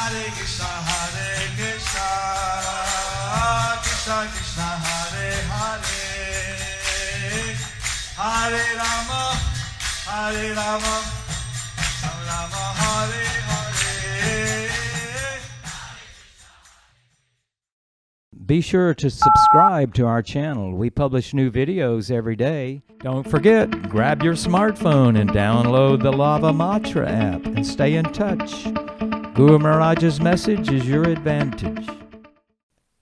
Hare Krishna, Krishna Krishna, Hare Hare, Hare Rama, Rama Rama, Hare Hare. Be sure to subscribe to our channel. We publish new videos every day. Don't forget, grab your smartphone and download the Lava Matra app and stay in touch. Guru Maharaj's message is your advantage.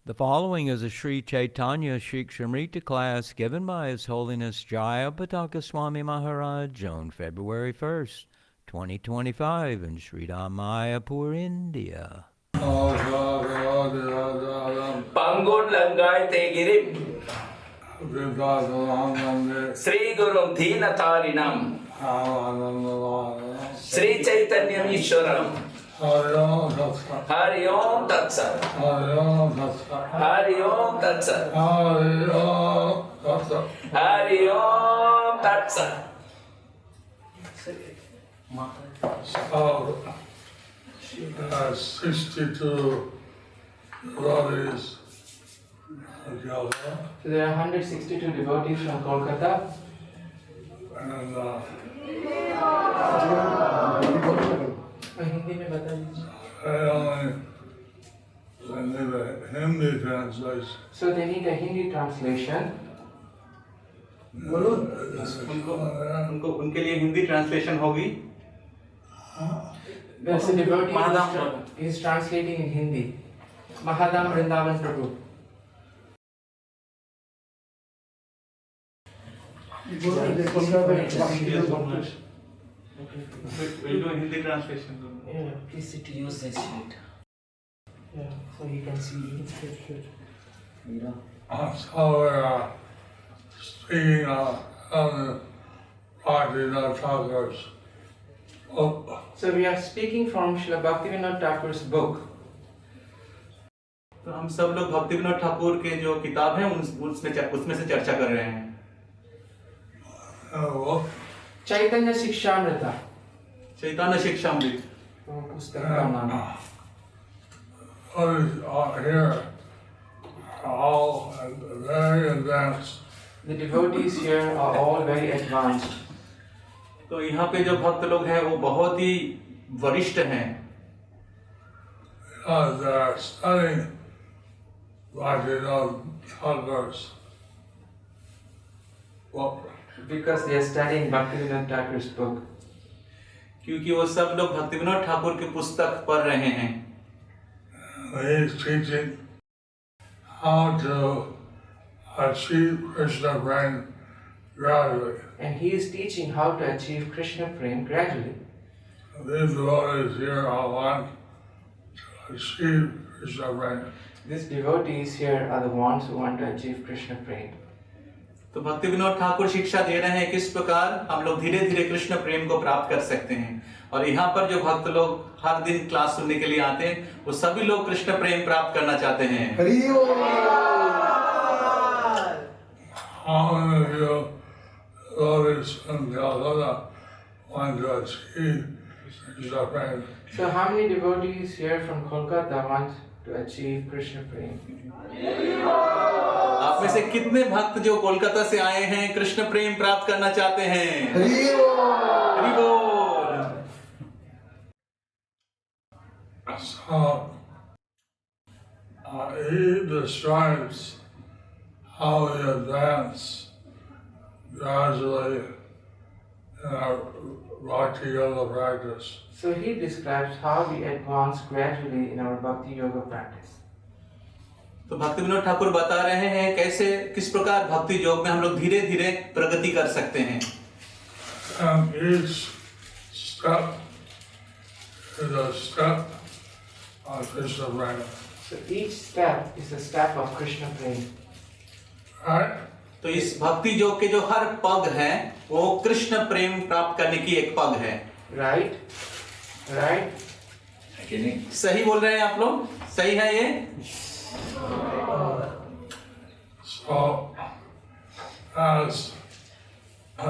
The following is a Sri Caitanya-śikṣāmṛta class given by His Holiness Jayapataka Swami Maharaj on February 1st, 2025 in Sri Māyāpur, India. Pangur Langai Tegirim Sri Gurum Dina Tarinam Sri Caitanya-śikṣāmṛta Hari Om Tat Sat. Hari Om Tat Sat. Hari Om Tat Sat. So, 62 devotees of Calcutta. So there are 162 devotees from Kolkata. And Hindi में बता दीजिए. they need a Hindi translation. So they need a Hindi translation. उनको उनके लिए Hindi translation होगी. There's a devotee who is translating in Hindi. Mahadam Vrindavan Prabhu. We'll do a Hindi translation. Yeah, please sit to use this sheet. Yeah, so you can see it. So we're speaking on the Bhaktivinoda Thakur's book. So we are speaking from Srila Bhaktivinoda Thakur's book. तो हम सब लोग भक्ति विनोद ठाकुर के जो किताब है उसमें से चर्चा कर रहे हैं. Caitanya-śikṣāmṛta. चैतन्य-śikṣāmṛta. पुस्तक का नाम. Here all very advanced. The devotees here are all very advanced. तो यहाँ पे जो भक्त लोग हैं वो बहुत ही वरिष्ठ हैं. They are studying Bhaktivinoda Thakur's book. Because they are studying Bhaktivinoda Thakur's book. क्योंकि वो सब लोग भक्ति विनोद ठाकुर की पुस्तक पढ़ रहे हैं. He is teaching how to achieve Krishna prema gradually. And he is teaching how to achieve Krishna prema gradually. These devotees here all want to achieve Krishna prema. These devotees here are the ones who want to achieve Krishna prema. तो भक्ति विनोद ठाकुर शिक्षा दे रहे हैं किस प्रकार हम लोग धीरे धीरे कृष्ण प्रेम को प्राप्त कर सकते हैं. और यहाँ पर जो भक्त लोग हर दिन क्लास सुनने के लिए आते हैं वो सभी लोग कृष्ण प्रेम प्राप्त करना चाहते हैं. How many of you devotees from Calcutta want to achieve Krishna prema? So how many devotees here from Kolkata want to achieve Krishna prema? आप में से कितने भक्त जो कोलकाता से आए हैं कृष्ण प्रेम प्राप्त करना चाहते हैं? हरि बोल. So, he describes how we advance gradually in our Bhakti Yoga practice. So he describes how we advance gradually in our Bhakti Yoga practice. तो भक्ति विनोद ठाकुर बता रहे हैं कैसे किस प्रकार भक्ति योग में हम लोग धीरे धीरे प्रगति कर सकते हैं. Each step is a step of Krishna prema. So each step is a step of Krishna prema. Right? तो इस भक्ति योग के जो हर पग है वो कृष्ण प्रेम प्राप्त करने की एक पग है. Right? Right? सही बोल रहे हैं आप लोग? सही है ये? So, as I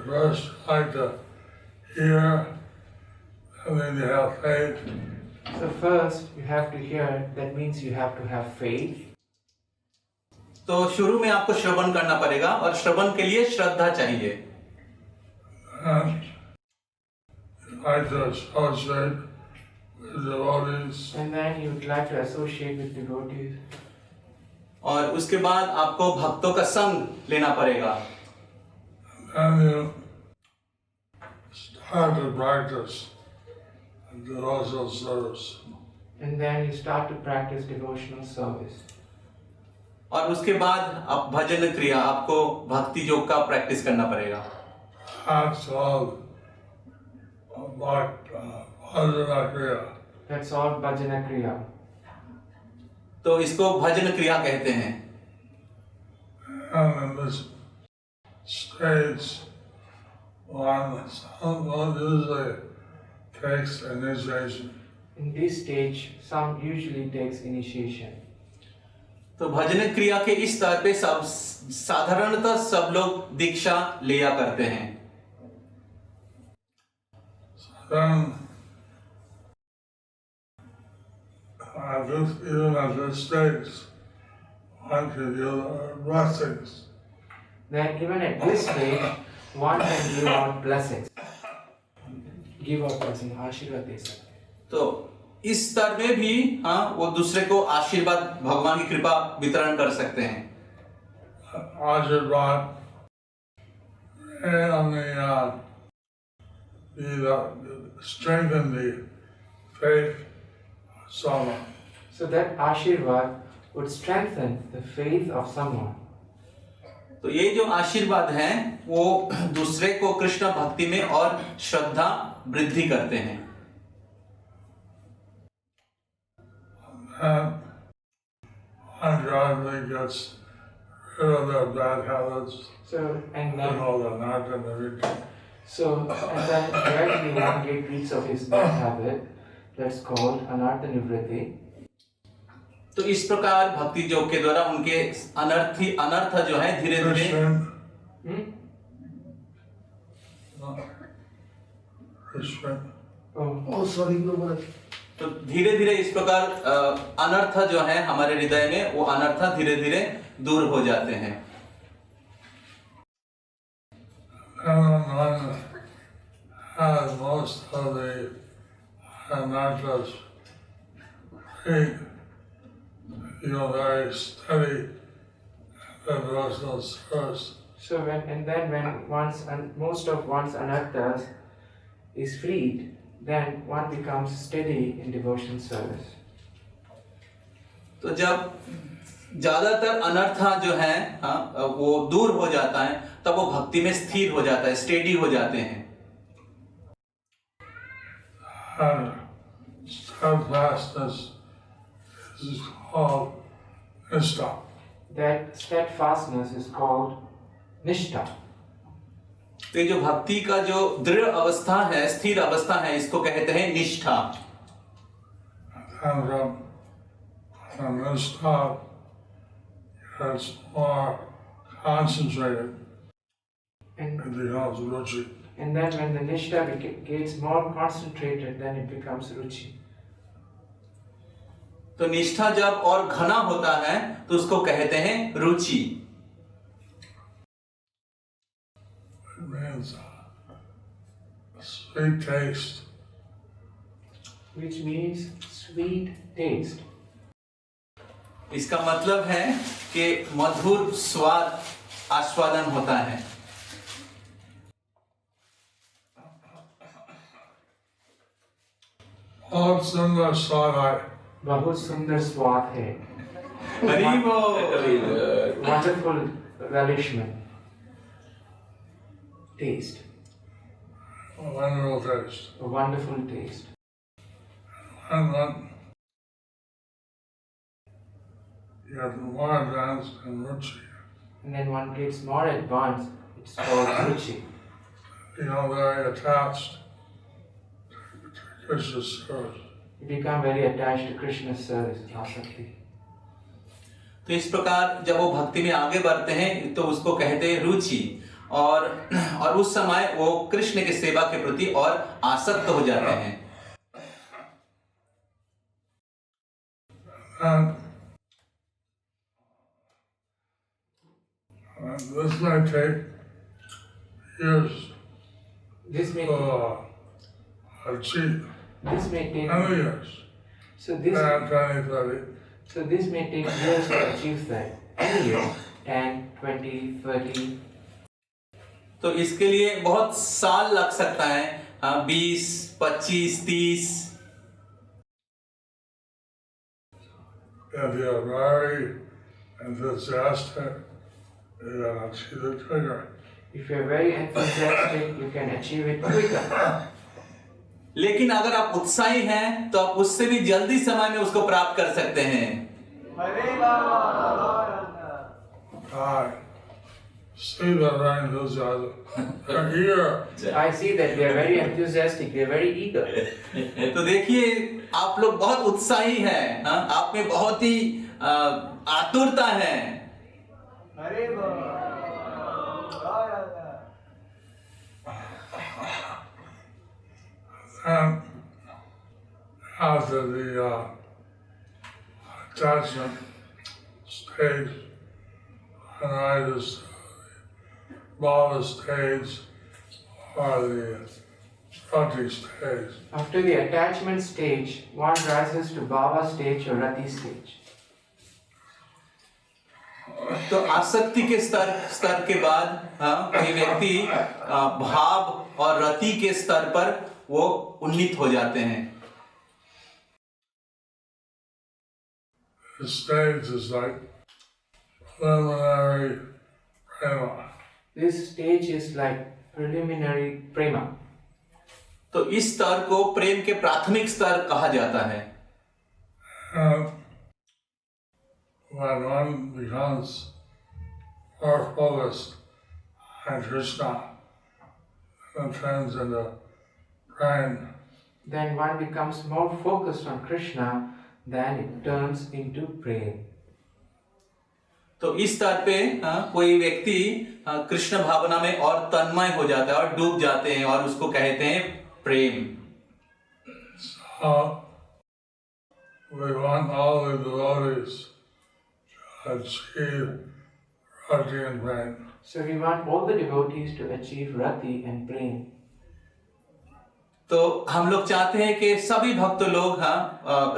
first like to hear, and then you have faith, So first you have to hear, that means you have to have faith. तो शुरू में आपको श्रवण करना पड़ेगा और श्रवण के लिए श्रद्धा चाहिए। And like to associate with devotees. And then you would like to associate with devotees. और उसके बाद आपको भक्तों का संग लेना पड़ेगा। And you start to practice devotional service. And then you start to practice devotional service. और उसके बाद आप भजन क्रिया, आपको भक्ति योग का प्रैक्टिस करना पड़ेगा। That's all bhajana kriya. That's all bhajana kriya. तो इसको भजन क्रिया कहते हैं। And in this stage, one usually takes initiation. In this stage, some usually takes initiation. तो भजन क्रिया के इस स्तर पे सब साधारणतः सब लोग दीक्षा लिया करते हैं। Then, even at this stage, one can give blessings. Then even at this stage, one can give out blessings. Give out blessing, आशीर्वाद दे सकते हैं। तो इस स्तर में भी वो दूसरे को आशीर्वाद, भगवान की कृपा वितरण कर सकते हैं। आशीर्वाद strengthen the faith of someone. So that आशीर्वाद would strengthen the faith of someone. तो ये जो आशीर्वाद हैं वो दूसरे को कृष्ण भक्ति में और श्रद्धा वृद्धि करते हैं। One gradually gets rid of their bad habits, So and then the narc and everything. and then gradually one gets rid of his bad habit. That's called anartha nivritti. तो इस प्रकार भक्ति योग के द्वारा उनके अनर्थ जो है धीरे धीरे तो धीरे धीरे इस प्रकार अनर्थ जो है हमारे हृदय में, वो अनर्थ धीरे धीरे दूर हो जाते हैं। Most of the anarthas very steady devotional service. So when most of one's anarthas is freed, then one becomes steady in devotion service. तो जब ज्यादातर अनर्था जो है वो दूर हो जाता है, तब वो भक्ति में स्थिर हो जाता है, स्टेडी हो जाते हैं। Steadfastness is called nishtha. That steadfastness is called nishtha. तो ये जो भक्ति का जो दृढ़ अवस्था है, स्थिर अवस्था है, इसको कहते हैं निष्ठा। And from nishtha, it's more concentrated. And it becomes ruchi. And then when the nishtha gets more concentrated, then it becomes ruchi. तो निष्ठा जब और घना होता है तो उसको कहते हैं रुचि। It means sweet taste. Which means sweet taste. इसका मतलब है कि मधुर स्वाद आस्वादन होता है। बहुत सुंदर स्वाद है। बहुत सुंदर स्वाद है। Wonderful relishment. Taste. A wonderful taste. A wonderful taste. And then you have more advanced and ruchi. And then one gets more advanced, it's called ruchi. Very attached to Krishna's service. You become very attached to Krishna's service, asakti. तो इस प्रकार जब वो भक्ति में आगे बढ़ते हैं तो उसको कहते हैं रुचि, और उस समय वो कृष्ण की सेवा के प्रति और आसक्त हो जाते हैं। And this may take years This may to achieve. this may take Many years. so this 10, 20, 30. so this may take years to achieve that. Any year, 10, 20, 30. तो इसके लिए बहुत साल लग सकता है, 20, 25, 30। If you're very enthusiastic, you can achieve it quicker. If you're very enthusiastic, you can achieve it quicker. लेकिन अगर आप उत्साही हैं तो आप उससे भी जल्दी समय में उसको प्राप्त कर सकते हैं। I see that very enthusiastic. They're eager. I see that they are very enthusiastic, they are very eager. तो देखिए आप लोग बहुत उत्साही हैं, आप में बहुत ही आतुरता है। And after the attachment stage, and I just bhava stage or the rati stage. After the attachment stage, one rises to bhava stage or rati stage. तो आसक्ति के स्तर के बाद कोई व्यक्ति भाव और रति के स्तर पर वो उन्नीत हो जाते हैं। This stage is like preliminary prema. This stage is like preliminary prema. तो इस स्तर को प्रेम के प्राथमिक स्तर कहा जाता है। When one becomes more focused on Krishna, and turns into praying. Then one becomes more focused on Krishna, then it turns into praying. तो इस स्तर पे कोई व्यक्ति कृष्ण भावना में और तन्मय हो जाता है और डूब जाते हैं और उसको कहते हैं प्रेम। So we want all the devotees to achieve rati and prema. So we want all the devotees to achieve rati and prema. तो हम लोग चाहते हैं कि सभी भक्त लोग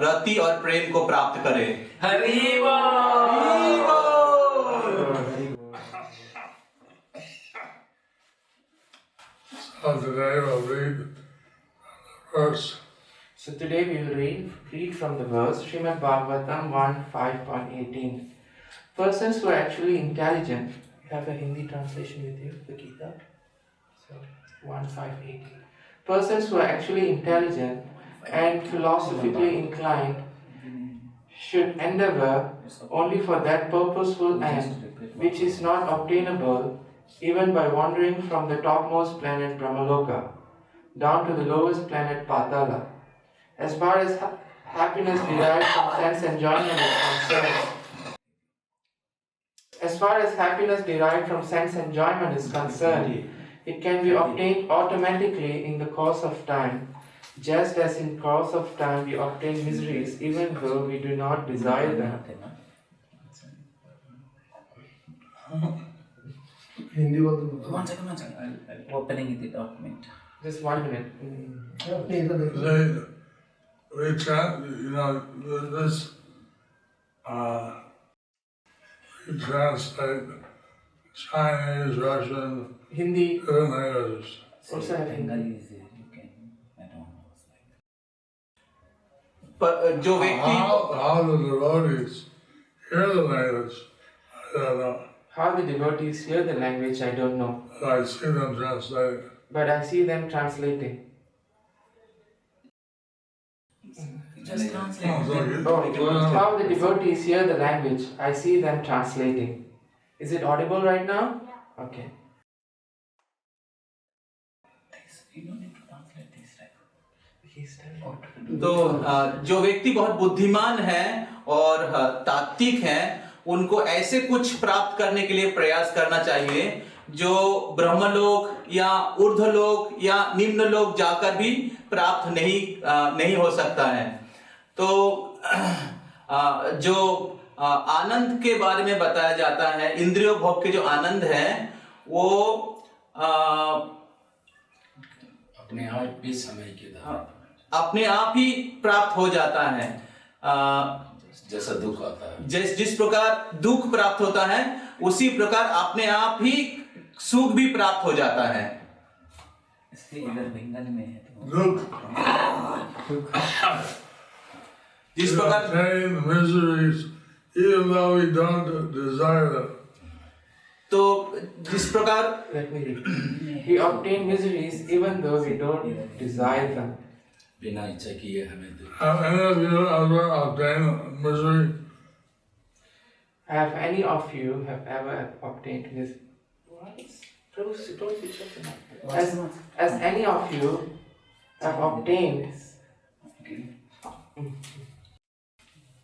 रति और प्रेम को प्राप्त करें। हरि बोल। So today we'll read the verse. So today we will read from the verse Srimad Bhagavatam 1:5.18. Persons who are actually intelligent, you have a Hindi translation with you, the Gita. So 1:5.18. Persons who are actually intelligent and philosophically inclined should endeavor only for that purposeful end which is not obtainable even by wandering from the topmost planet Brahmaloka down to the lowest planet Patala. As far as happiness derived from sense enjoyment is concerned, it can be obtained automatically in the course of time, just as in course of time we obtain miseries even though we do not desire them. One second. I'm opening the document. Just 1 minute. We chant, this, we translate Chinese, Russian, Hindi. different languages. Also have Hindi. Bengali is there. You can. I don't know. जो व्यक्ति How the devotees hear the language, I don't know. How the devotees hear the language, I don't know. I see them translating. But I see them translating. Just translate. How the devotees hear the language, I see them translating. Is it audible right now? Okay. You don't need to translate this, right? He's telling what to do. तो जो व्यक्ति बहुत बुद्धिमान है और तात्विक है, उनको ऐसे कुछ प्राप्त करने के लिए प्रयास करना चाहिए जो ब्रह्मलोक या ऊर्ध्वलोक या निम्नलोक जाकर भी प्राप्त नहीं हो सकता है। तो जो आनंद के बारे में बताया जाता है, इंद्रियों भोग के जो आनंद है वो अपने आप भी समय के द्वारा अपने आप ही प्राप्त हो जाता है। जैसा दुख आता है, जिस प्रकार दुख प्राप्त होता है उसी प्रकार अपने आप ही सुख भी प्राप्त हो जाता है। जिस प्रकार miseries, even though we don't desire them. तो जिस प्रकार Let me repeat. We obtain miseries even though we don't desire them. बिना इच्छा किए हमें दुख। Have any of you ever obtained misery? Have any of you have ever obtained misery? As any of you have obtained,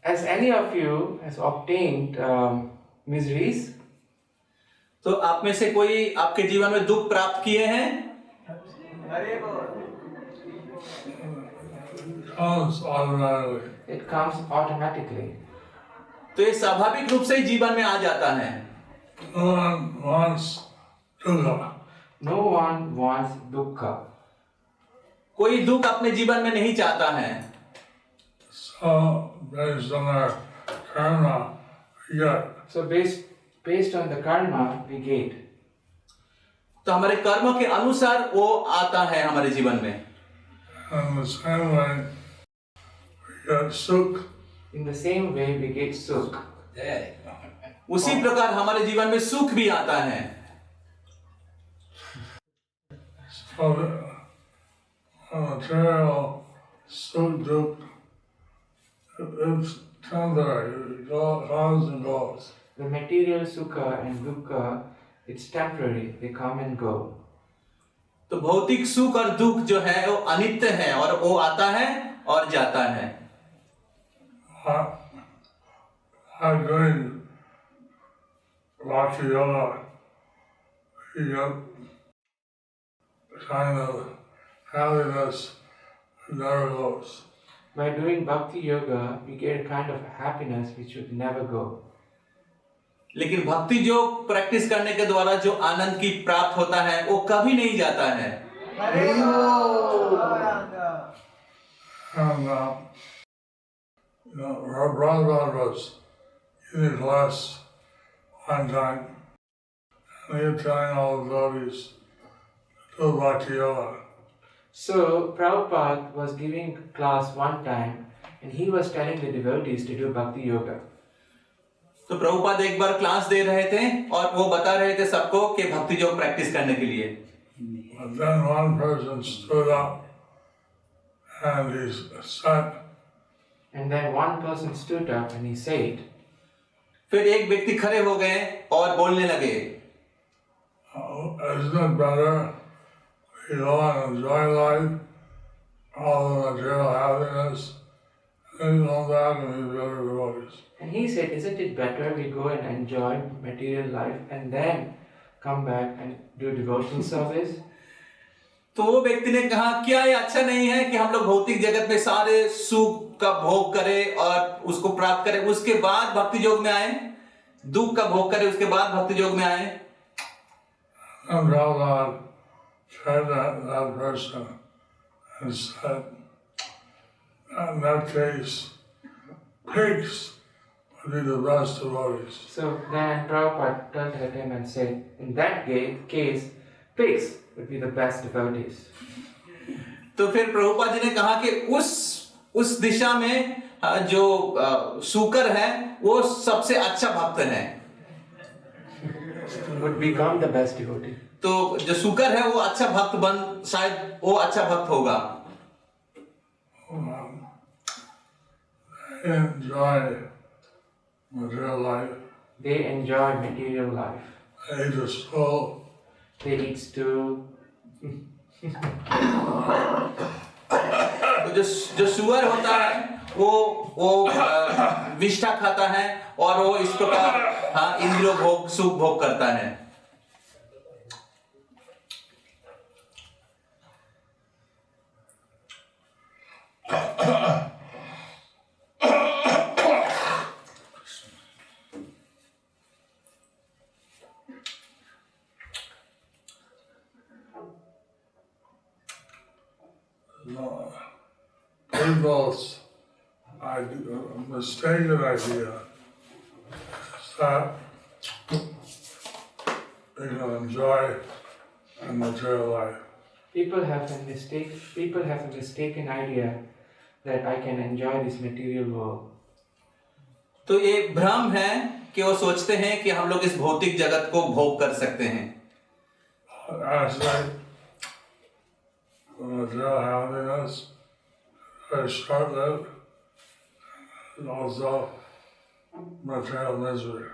as any of you has obtained miseries, तो आप में से कोई आपके जीवन में दुख प्राप्त किए हैं? Comes automatically. it comes automatically. तो ये स्वाभाविक रूप से ही जीवन में आ जाता है। No one wants dukkha. No one wants dukkha. कोई दुख अपने जीवन में नहीं चाहता है। So based on our karma, we get. So based on the karma we get. तो हमारे कर्म के अनुसार वो आता है हमारे जीवन में। In the same way, we get sukh. In the same way we get sukh. उसी प्रकार हमारे जीवन में सुख भी आता है। So the material sukh dukkha, it's temporary, it comes and goes. The material sukha and dukkha, it's temporary, they come and go. तो भौतिक सुख और दुख जो है वो अनित्य है और वो आता है और जाता है। I'm doing Bhakti Yoga, we get kind of happiness that never goes. By doing bhakti yoga, we get a kind of happiness which would never go. लेकिन भक्ति योग प्रैक्टिस करने के द्वारा जो आनंद की प्राप्त होता है वो कभी नहीं जाता है। And Prabhupada was in a class one time, and he was telling all the devotees to do Bhakti Yoga. So Prabhupada was giving class one time and he was telling the devotees to do bhakti yoga. तो प्रभुपाद एक बार class दे रहे थे और वो बता रहे थे सबको कि भक्ति योग प्रैक्टिस करने के लिए। But then one person stood up and he said, And then one person stood up and he said, फिर एक व्यक्ति खड़े हो गए और बोलने लगे, isn't it better we go and enjoy life, all the material happiness, and then come back and be better devotees? and he said, isn't it better we go and enjoy material life and then come back and do devotional service? तो वो व्यक्ति ने कहा क्या ये अच्छा नहीं है कि हम लोग भौतिक जगत में सारे सुख का भोग करें और उसको प्राप्त करें, उसके बाद भक्ति योग में आए, दुख का भोग करें उसके बाद भक्ति योग में आए। And Prabhupada said that person and said, in that case, pigs would be the best devotees. So then Prabhupada turned at him and said, in that case, pigs would be the best devotees. तो फिर प्रभुपाद जी ने कहा कि उस दिशा में जो सूकर है वो सबसे अच्छा भक्त है। Would become the best devotee. तो जो सूकर है वो अच्छा भक्त बन, शायद वो अच्छा भक्त होगा। They enjoy material life. They enjoy material life. They just full. They eat stew. तो जो सुअर होता है वो विष्ठा खाता है और वो इस प्रकार इंद्रियों भोग सुख भोग करता है। people's mistaken idea is that they can enjoy the material life. People have a mistaken idea that I can enjoy this material world. तो ये भ्रम है कि वो सोचते हैं कि हम लोग इस भौतिक जगत को भोग कर सकते हैं। Actually, the material happiness is short-lived and also material misery.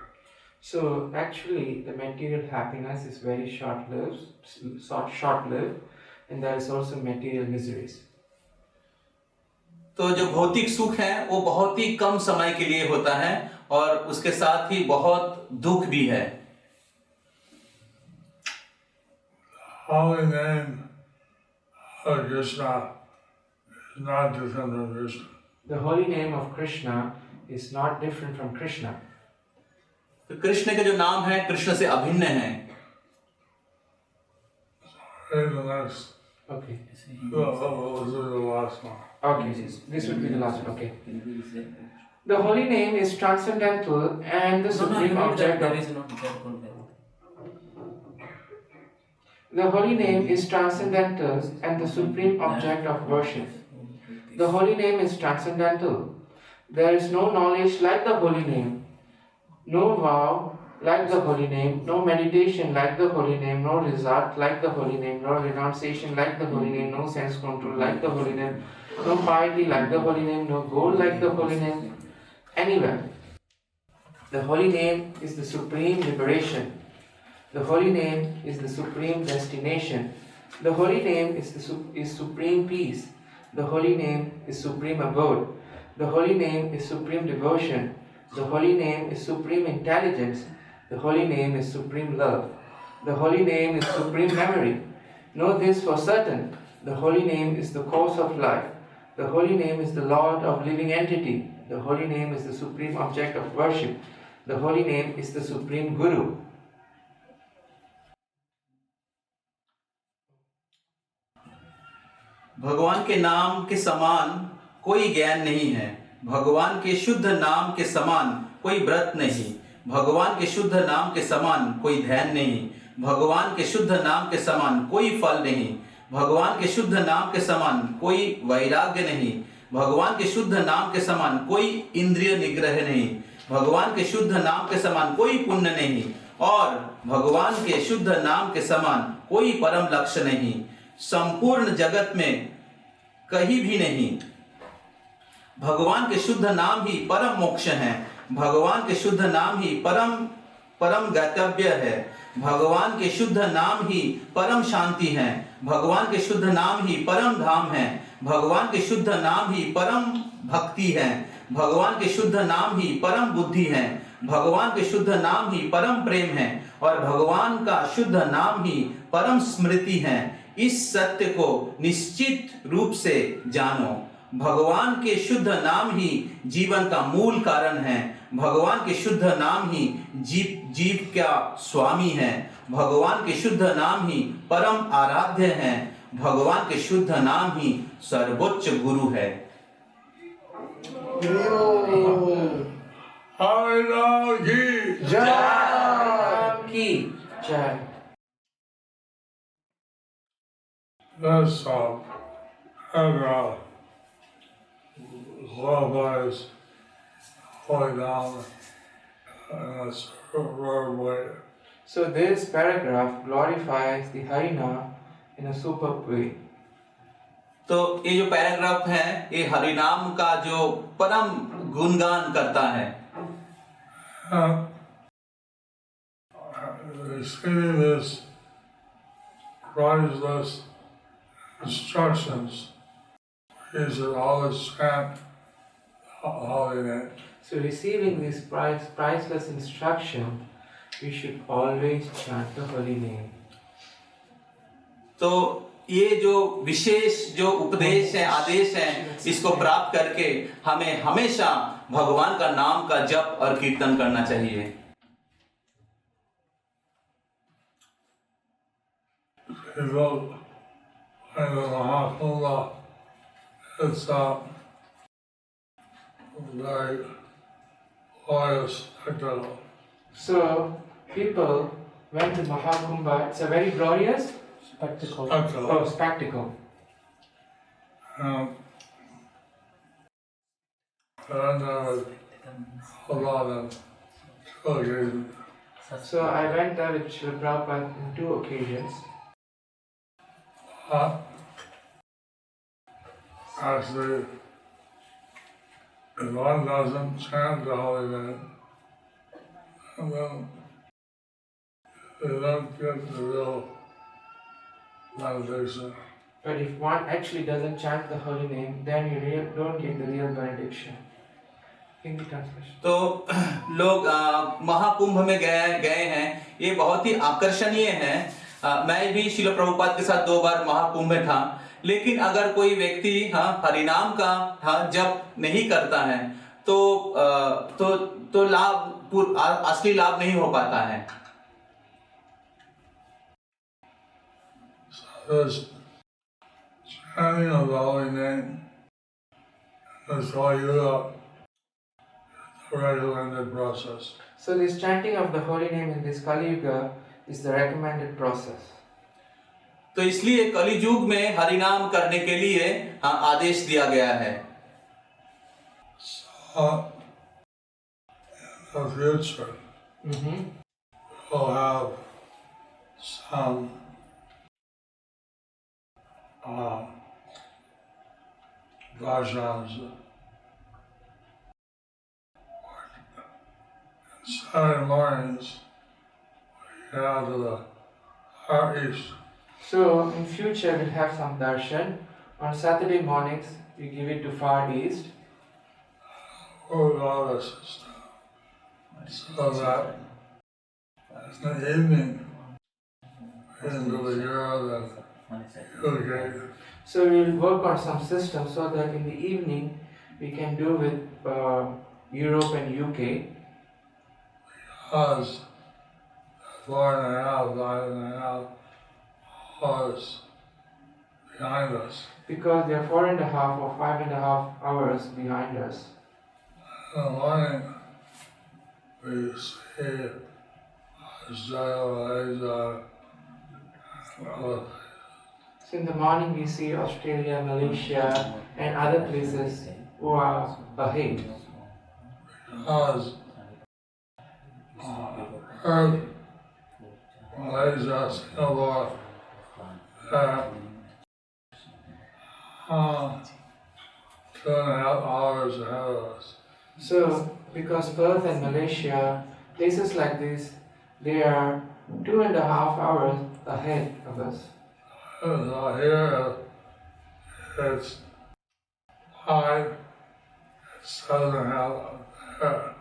So actually, the material happiness is very short-lived, and there is also material miseries. तो जो भौतिक सुख है वो बहुत ही कम समय के लिए होता है और उसके साथ ही बहुत दुख भी है। Holy name of Krishna is not different from Krishna. The holy name of Krishna is not different from Krishna. तो कृष्ण के जो नाम है कृष्ण से अभिन्न है। Okay. The last one. Okay, this would be the last one. Okay. The holy name is transcendental and the supreme object of. The holy name is transcendental and the supreme object of worship. The holy name is transcendental. There is no knowledge like the holy name, no vow like the holy name, no meditation like the holy name, no result like the holy name, no renunciation like the holy name, no sense control like the holy name, no piety like the holy name, no goal like the holy name, anywhere. The holy name is the supreme liberation. The holy name is the supreme destination. The holy name is supreme peace. The holy name is supreme abode. The holy name is supreme devotion. The holy name is supreme intelligence. The holy name is supreme love. The holy name is supreme memory. Know this for certain. The holy name is the course of life. The holy name is the Lord of living entity. The holy name is the supreme object of worship. The holy name is the supreme Guru. भगवान के नाम के समान कोई ज्ञान नहीं है। भगवान के शुद्ध नाम के समान कोई व्रत नहीं। भगवान के शुद्ध नाम के समान कोई ध्यान नहीं। भगवान के शुद्ध नाम के समान कोई फल नहीं। भगवान के शुद्ध नाम के समान कोई वैराग्य नहीं। भगवान के शुद्ध नाम के समान कोई इंद्रिय निग्रह नहीं। भगवान के शुद्ध नाम के समान कोई पुण्य नहीं और भगवान के शुद्ध नाम के समान कोई परम लक्ष्य नहीं। संपूर्ण जगत में कहीं भी नहीं। भगवान के शुद्ध नाम ही परम मोक्ष है। भगवान के शुद्ध नाम ही परम गंतव्य है। भगवान के शुद्ध नाम ही परम शांति है। भगवान के शुद्ध नाम ही परम धाम है। भगवान के शुद्ध नाम ही परम भक्ति है। भगवान के शुद्ध नाम ही परम बुद्धि है। भगवान के शुद्ध नाम ही परम प्रेम है और भगवान का शुद्ध नाम ही परम स्मृति है। इस सत्य को निश्चित रूप से जानो। भगवान के शुद्ध नाम ही जीवन का मूल कारण है। भगवान के शुद्ध नाम ही जीव का स्वामी है। भगवान के शुद्ध नाम ही परम आराध्य है। भगवान के शुद्ध नाम ही सर्वोच्च गुरु है। This paragraph glorifies holy name in a superb way. So this paragraph glorifies the Harina in a superb way. तो ये जो पैराग्राफ है ये हरिनाम का जो परम गुणगान करता है। Receiving this priceless instructions, he should always chant holy name. So receiving this priceless instruction, we should always chant the holy name. तो ये जो विशेष जो उपदेश है, आदेश है, इसको प्राप्त करके हमें हमेशा भगवान का नाम का जप और कीर्तन करना चाहिए। He wrote in the Mahakumbha, it's very glorious spectacle. So people went to Mahakumbha. It's a very glorious spectacle. Oh, spectacle. And there was a lot of occasions. So I went there with Srila Prabhupada on 2 occasions. Actually, if one doesn't chant the holy name, then you don't get the real benediction. But if one actually doesn't chant the holy name, then you don't get the real benediction. Hindi translation. तो लोग महाकुंभ में गए हैं, ये बहुत ही आकर्षणीय है। मैं भी श्रील प्रभुपाद के साथ 2 बार महाकुंभ में था, लेकिन अगर कोई व्यक्ति हरिनाम का जप नहीं करता है तो लाभ असली लाभ नहीं हो पाता है। Chanting of the holy name is all you the recommended process. So this chanting of the holy name in this Kali Yuga is the recommended process. तो इसलिए कलि युग में हरिनाम करने के लिए आदेश दिया गया है। So, in the future, we'll have some bhajans. Saturday mornings, we get out to the far east. So in future we'll have some darshan. On Saturday mornings we give it to far east. We'll go to the system. So that in the evening, we can do the Europe and UK. So we'll work on some system so that in the evening we can do with Europe and UK. Because 4.5, 5.5 hours behind us. Because they are 4.5 or 5.5 hours behind us. In the morning, we see Australia, Malaysia, So in the morning we see Australia, Malaysia and other places who are ahead. because Earth, Malaysia, Singapore, 2.5 hours ahead of us. So because Perth and Malaysia, places like this, they are 2.5 hours ahead of us. So here it's 5, it's 7.5 there.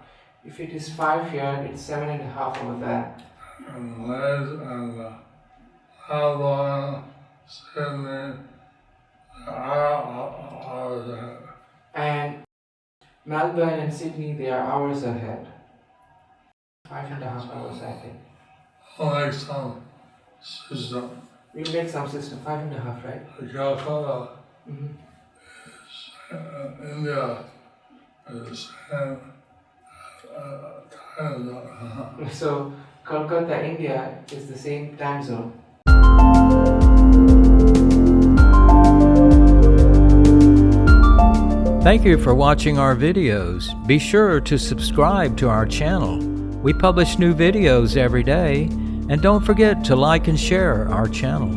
If it is 5 here, it's 7.5 over there. And Melbourne, Sydney, hours ahead. And Melbourne and Sydney, they are hours ahead. 5.5 hours, I think. We'll make some system. We'll make some system, 5.5, right? Calcutta Mm-hmm. is India is the same time zone. So Kolkata, India is the same time zone. Thank you for watching our videos. Be sure to subscribe to our channel. We publish new videos every day, and don't forget to like and share our channel.